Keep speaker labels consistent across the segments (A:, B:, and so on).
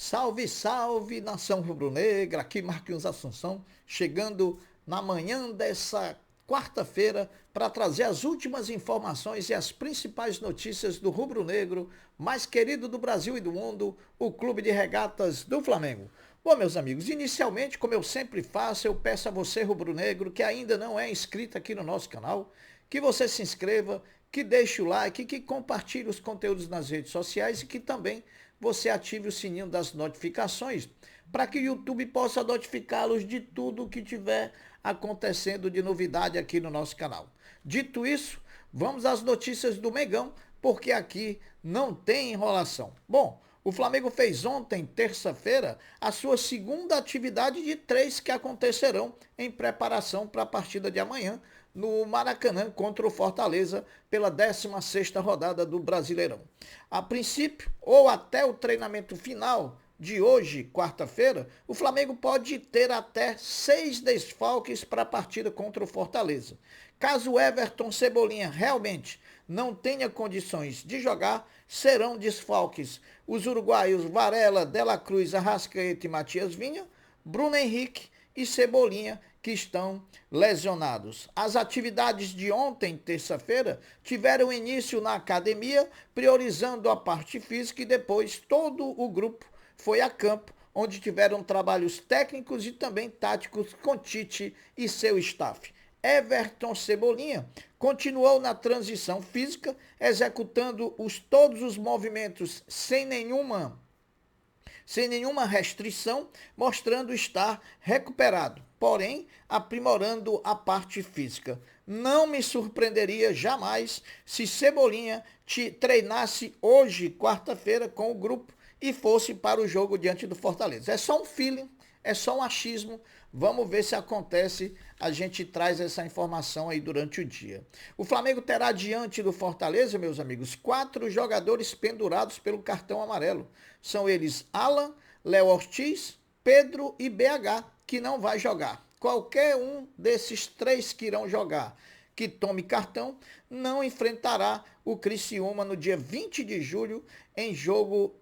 A: Salve, salve, nação rubro-negra, aqui Marquinhos Assunção, chegando na manhã dessa quarta-feira para trazer as últimas informações e as principais notícias do rubro-negro mais querido do Brasil e do mundo, o Clube de Regatas do Flamengo. Bom, meus amigos, inicialmente, como eu sempre faço, eu peço a você, rubro-negro, que ainda não é inscrito aqui no nosso canal, que você se inscreva, que deixe o like, que compartilhe os conteúdos nas redes sociais e que também você ative o sininho das notificações para que o YouTube possa notificá-los de tudo que tiver acontecendo de novidade aqui no nosso canal. Dito isso, vamos às notícias do Mengão, porque aqui não tem enrolação. Bom, o Flamengo fez ontem, terça-feira, a sua segunda atividade de 3 que acontecerão em preparação para a partida de amanhã no Maracanã contra o Fortaleza pela 16ª rodada do Brasileirão. A princípio, ou até o treinamento final de hoje, quarta-feira, o Flamengo pode ter até 6 desfalques para a partida contra o Fortaleza. Caso o Everton Cebolinha realmente não tenha condições de jogar, serão desfalques os uruguaios Varela, De La Cruz, Arrascaeta e Matias Vinha, Bruno Henrique e Cebolinha, que estão lesionados. As atividades de ontem, terça-feira, tiveram início na academia, priorizando a parte física, e depois todo o grupo foi a campo, onde tiveram trabalhos técnicos e também táticos com Tite e seu staff. Everton Cebolinha continuou na transição física, executando todos os movimentos sem nenhuma restrição, mostrando estar recuperado, porém aprimorando a parte física. Não me surpreenderia jamais se Cebolinha treinasse hoje, quarta-feira, com o grupo e fosse para o jogo diante do Fortaleza. É só um feeling, é só um achismo. Vamos ver se acontece, a gente traz essa informação aí durante o dia. O Flamengo terá diante do Fortaleza, meus amigos, 4 jogadores pendurados pelo cartão amarelo. São eles Alan, Léo Ortiz, Pedro e BH, que não vai jogar. Qualquer um desses 3 que irão jogar, que tome cartão, não enfrentará o Criciúma no dia 20 de julho, em jogo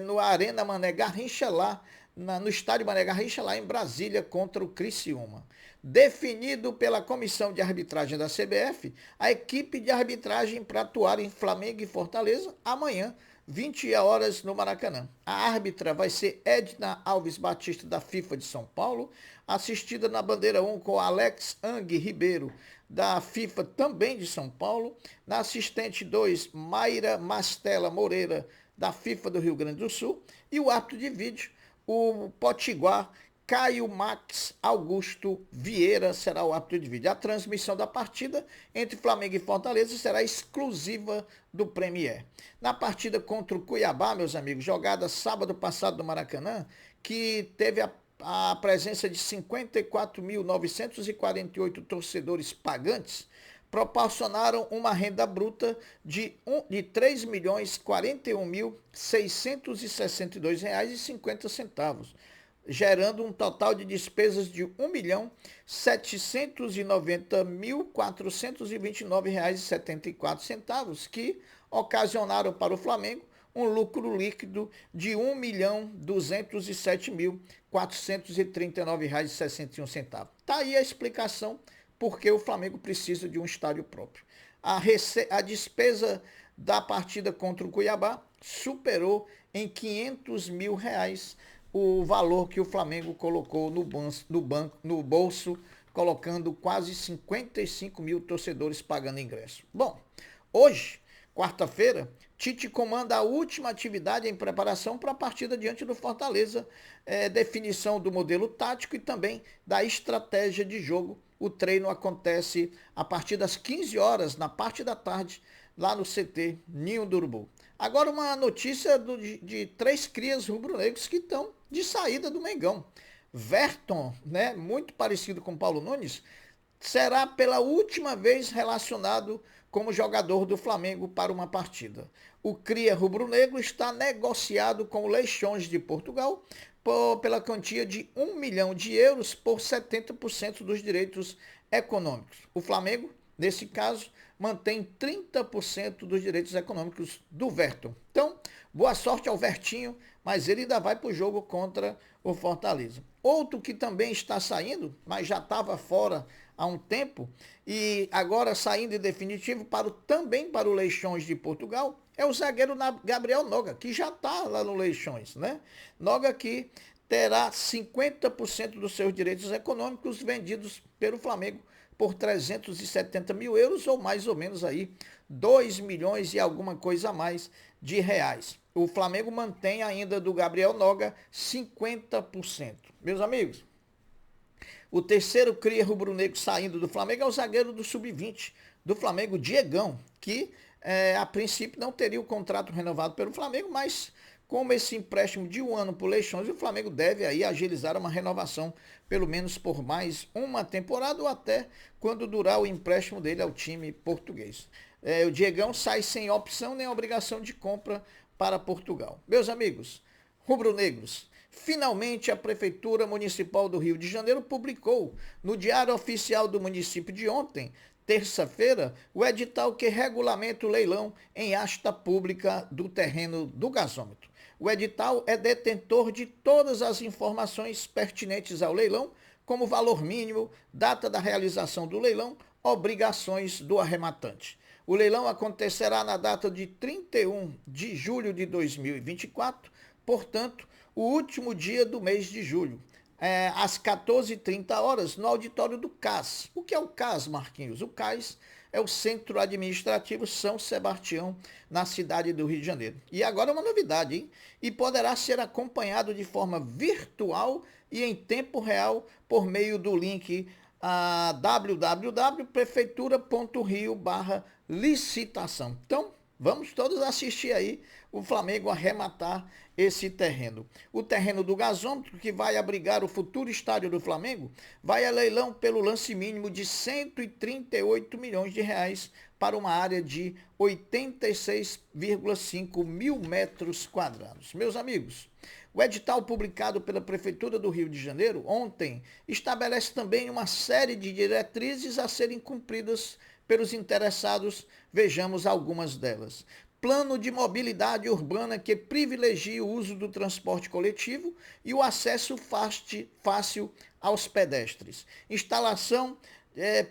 A: no Arena Mané Garrincha, lá no estádio Mané Garrincha, lá em Brasília, contra o Criciúma. Definido pela comissão de arbitragem da CBF, a equipe de arbitragem para atuar em Flamengo e Fortaleza amanhã, 20 horas no Maracanã. A árbitra vai ser Edna Alves Batista, da FIFA de São Paulo, assistida na bandeira 1 com Alex Ang Ribeiro, da FIFA também de São Paulo, na assistente 2, Mayra Mastella Moreira, da FIFA do Rio Grande do Sul, e o árbitro de vídeo, o potiguar Caio Max Augusto Vieira, será o árbitro de vídeo. A transmissão da partida entre Flamengo e Fortaleza será exclusiva do Premier. Na partida contra o Cuiabá, meus amigos, jogada sábado passado no Maracanã, que teve a presença de 54.948 torcedores pagantes, proporcionaram uma renda bruta de R$ 3.041.662,50, gerando um total de despesas de R$ 1.790.429,74, que ocasionaram para o Flamengo um lucro líquido de R$ 1.207.439,61. Está aí a explicação porque o Flamengo precisa de um estádio próprio. A despesa da partida contra o Cuiabá superou em R$ 500 mil o valor que o Flamengo colocou no bolso, colocando quase 55 mil torcedores pagando ingresso. Bom, hoje, quarta-feira, Tite comanda a última atividade em preparação para a partida diante do Fortaleza, definição do modelo tático e também da estratégia de jogo. O treino acontece a partir das 15 horas, na parte da tarde, lá no CT Ninho do Urubu. Agora uma notícia de 3 crias rubro-negros que estão de saída do Mengão. Verton, muito parecido com Paulo Nunes, será pela última vez relacionado como jogador do Flamengo para uma partida. O cria rubro-negro está negociado com o Leixões de Portugal pela quantia de €1 milhão por 70% dos direitos econômicos. O Flamengo, nesse caso, mantém 30% dos direitos econômicos do Verton. Então, Boa sorte ao Vertinho, mas ele ainda vai para o jogo contra o Fortaleza. Outro que também está saindo, mas já estava fora há um tempo, e agora saindo em definitivo também para o Leixões de Portugal, é o zagueiro Gabriel Noga, que já está lá no Leixões, né? Noga que terá 50% dos seus direitos econômicos vendidos pelo Flamengo por 370 mil euros, ou mais ou menos aí 2 milhões e alguma coisa a mais de reais. O Flamengo mantém ainda do Gabriel Noga 50%. Meus amigos, o terceiro cria rubro-negro saindo do Flamengo é o zagueiro do Sub-20 do Flamengo, Diegão, que a princípio não teria o contrato renovado pelo Flamengo, mas como esse empréstimo de um ano por Leixões, o Flamengo deve aí agilizar uma renovação, pelo menos por mais uma temporada ou até quando durar o empréstimo dele ao time português. O Diegão sai sem opção nem obrigação de compra para Portugal. Meus amigos, rubro-negros, finalmente a Prefeitura Municipal do Rio de Janeiro publicou no Diário Oficial do município de ontem, terça-feira, o edital que regulamenta o leilão em asta pública do terreno do gasômetro. O edital é detentor de todas as informações pertinentes ao leilão, como valor mínimo, data da realização do leilão, obrigações do arrematante. O leilão acontecerá na data de 31 de julho de 2024, portanto, o último dia do mês de julho, às 14h30 no auditório do CAS. O que é o CAS, Marquinhos? O CAS é o Centro Administrativo São Sebastião, na cidade do Rio de Janeiro. E agora uma novidade, hein? E poderá ser acompanhado de forma virtual e em tempo real por meio do link www.prefeitura.rio/licitação. Então, vamos todos assistir aí o Flamengo arrematar esse terreno. O terreno do gasômetro, que vai abrigar o futuro estádio do Flamengo, vai a leilão pelo lance mínimo de 138 milhões de reais para uma área de 86,5 mil metros quadrados. Meus amigos, o edital publicado pela Prefeitura do Rio de Janeiro ontem estabelece também uma série de diretrizes a serem cumpridas pelos interessados. Vejamos algumas delas. Plano de mobilidade urbana que privilegie o uso do transporte coletivo e o acesso fácil aos pedestres. Instalação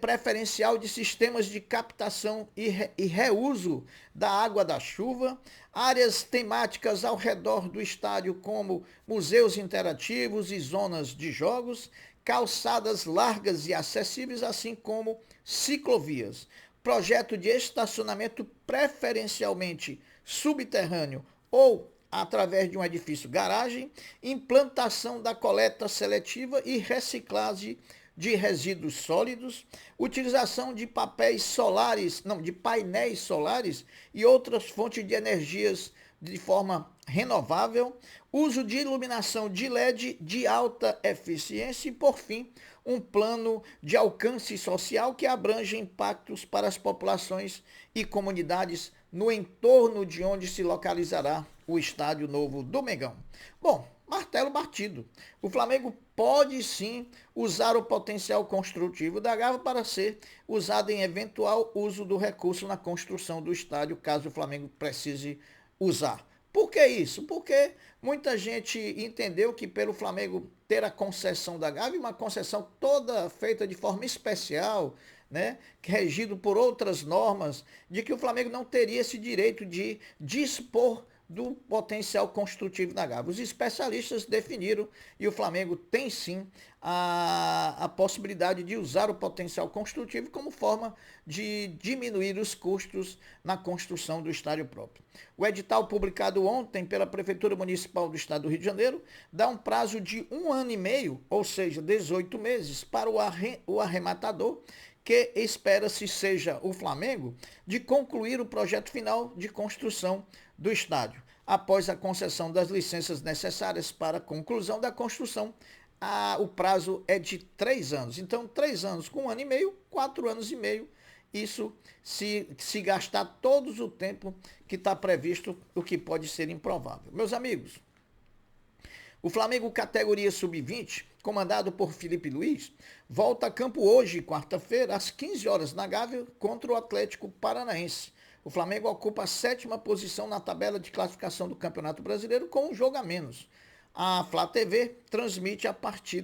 A: preferencial de sistemas de captação e reuso da água da chuva, áreas temáticas ao redor do estádio como museus interativos e zonas de jogos, calçadas largas e acessíveis, assim como ciclovias. Projeto de estacionamento preferencialmente subterrâneo ou através de um edifício garagem, implantação da coleta seletiva e reciclagem de resíduos sólidos, utilização de painéis solares e outras fontes de energias de forma renovável, uso de iluminação de LED de alta eficiência e, por fim, um plano de alcance social que abrange impactos para as populações e comunidades no entorno de onde se localizará o Estádio Novo do Mengão. Bom, martelo batido. O Flamengo pode sim usar o potencial construtivo da Gávea para ser usado em eventual uso do recurso na construção do estádio, caso o Flamengo precise usar. Por que isso? Porque muita gente entendeu que pelo Flamengo ter a concessão da Gávea, uma concessão toda feita de forma especial, né, regido por outras normas, de que o Flamengo não teria esse direito de dispor do potencial construtivo da Gávea. Os especialistas definiram e o Flamengo tem sim a possibilidade de usar o potencial construtivo como forma de diminuir os custos na construção do estádio próprio. O edital publicado ontem pela Prefeitura Municipal do Estado do Rio de Janeiro dá um prazo de 1 ano e meio, ou seja, 18 meses, para o arrematador, que espera-se seja o Flamengo, de concluir o projeto final de construção do estádio. Após a concessão das licenças necessárias para a conclusão da construção, o prazo é de 3 anos. Então, 3 anos com 1 ano e meio, 4 anos e meio, isso se gastar todos o tempo que está previsto, o que pode ser improvável. Meus amigos, o Flamengo categoria Sub-20, comandado por Felipe Luiz, volta a campo hoje, quarta-feira, às 15 horas na Gávea, contra o Atlético Paranaense. O Flamengo ocupa a 7ª posição na tabela de classificação do Campeonato Brasileiro com um jogo a menos. A Flá TV transmite a partir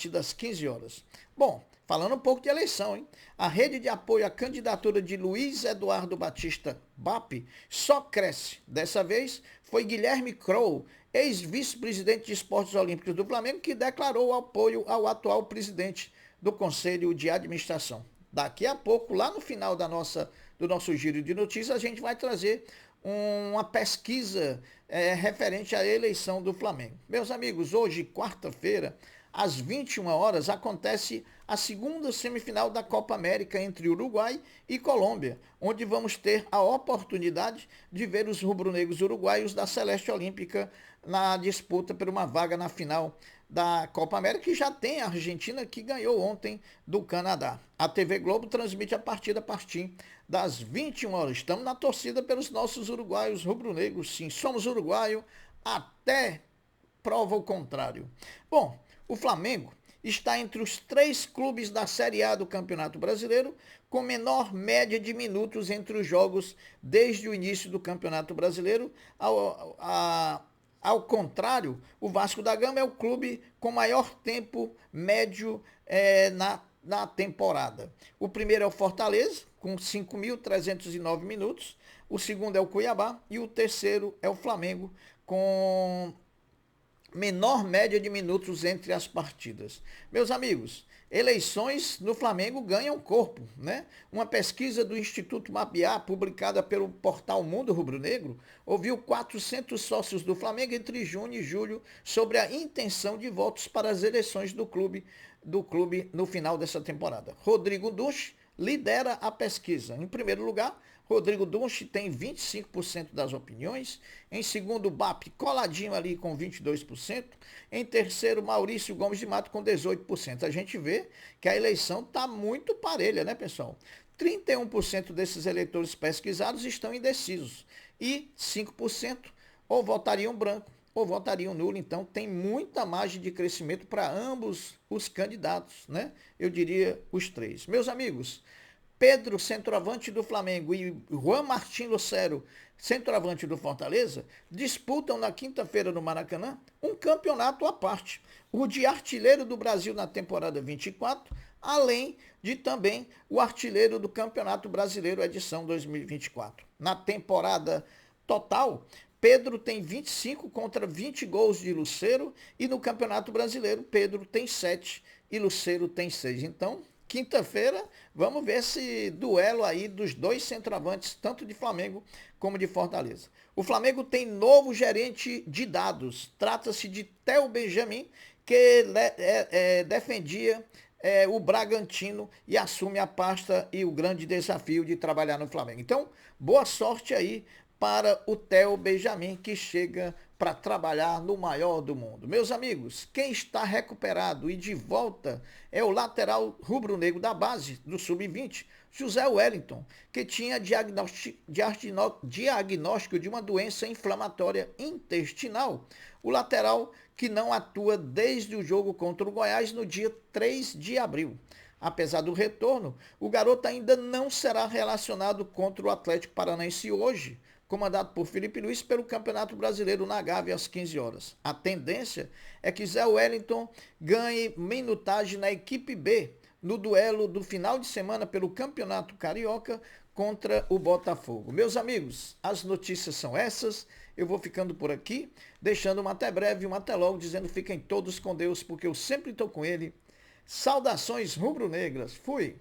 A: das 15 horas. Bom, falando um pouco de eleição, hein? A rede de apoio à candidatura de Luiz Eduardo Batista BAP só cresce. Dessa vez foi Guilherme Crow, ex-vice-presidente de Esportes Olímpicos do Flamengo, que declarou apoio ao atual presidente do Conselho de Administração. Daqui a pouco, lá no final do nosso giro de notícias, a gente vai trazer uma pesquisa referente à eleição do Flamengo. Meus amigos, hoje, quarta-feira, às 21 horas, acontece a segunda semifinal da Copa América entre Uruguai e Colômbia, onde vamos ter a oportunidade de ver os rubro-negros uruguaios da Celeste Olímpica na disputa por uma vaga na final da Copa América, e já tem a Argentina, que ganhou ontem do Canadá. A TV Globo transmite a partida a partir das 21 horas. Estamos na torcida pelos nossos uruguaios rubro-negros, sim, somos uruguaio até prova o contrário. Bom, o Flamengo está entre os 3 clubes da Série A do Campeonato Brasileiro com menor média de minutos entre os jogos desde o início do Campeonato Brasileiro. Ao contrário, o Vasco da Gama é o clube com maior tempo médio na temporada. O primeiro é o Fortaleza, com 5.309 minutos. O segundo é o Cuiabá e o terceiro é o Flamengo, com menor média de minutos entre as partidas. Meus amigos, eleições no Flamengo ganham corpo, né? Uma pesquisa do Instituto Mapear, publicada pelo portal Mundo Rubro-Negro, ouviu 400 sócios do Flamengo entre junho e julho sobre a intenção de votos para as eleições do clube no final dessa temporada. Rodrigo Duche lidera a pesquisa. Em primeiro lugar, Rodrigo Duche tem 25% das opiniões. Em segundo, BAP coladinho ali com 22%. Em terceiro, Maurício Gomes de Mato com 18%. A gente vê que a eleição está muito parelha, né, pessoal? 31% desses eleitores pesquisados estão indecisos e 5% ou votariam branco ou votariam nulo. Então tem muita margem de crescimento para ambos os candidatos, né? Eu diria os 3. Meus amigos, Pedro, centroavante do Flamengo, e Juan Martín Lucero, centroavante do Fortaleza, disputam na quinta-feira no Maracanã um campeonato à parte, o de artilheiro do Brasil na temporada 24, além de também o artilheiro do Campeonato Brasileiro edição 2024. Na temporada total, Pedro tem 25 contra 20 gols de Lucero, e no Campeonato Brasileiro Pedro tem 7 e Lucero tem 6. Então, quinta-feira, vamos ver esse duelo aí dos 2 centroavantes, tanto de Flamengo como de Fortaleza. O Flamengo tem novo gerente de dados. Trata-se de Theo Benjamin, que defendia o Bragantino e assume a pasta e o grande desafio de trabalhar no Flamengo. Então, boa sorte aí para o Theo Benjamin, que chega para trabalhar no maior do mundo. Meus amigos, quem está recuperado e de volta é o lateral rubro-negro da base, do Sub-20, José Wellington, que tinha diagnóstico de uma doença inflamatória intestinal. O lateral que não atua desde o jogo contra o Goiás no dia 3 de abril. Apesar do retorno, o garoto ainda não será relacionado contra o Atlético Paranaense hoje, comandado por Felipe Luiz, pelo Campeonato Brasileiro na Gávea às 15 horas. A tendência é que Zé Wellington ganhe minutagem na equipe B, no duelo do final de semana pelo Campeonato Carioca contra o Botafogo. Meus amigos, as notícias são essas. Eu vou ficando por aqui, deixando uma até breve, uma até logo, dizendo fiquem todos com Deus, porque eu sempre estou com ele. Saudações rubro-negras. Fui!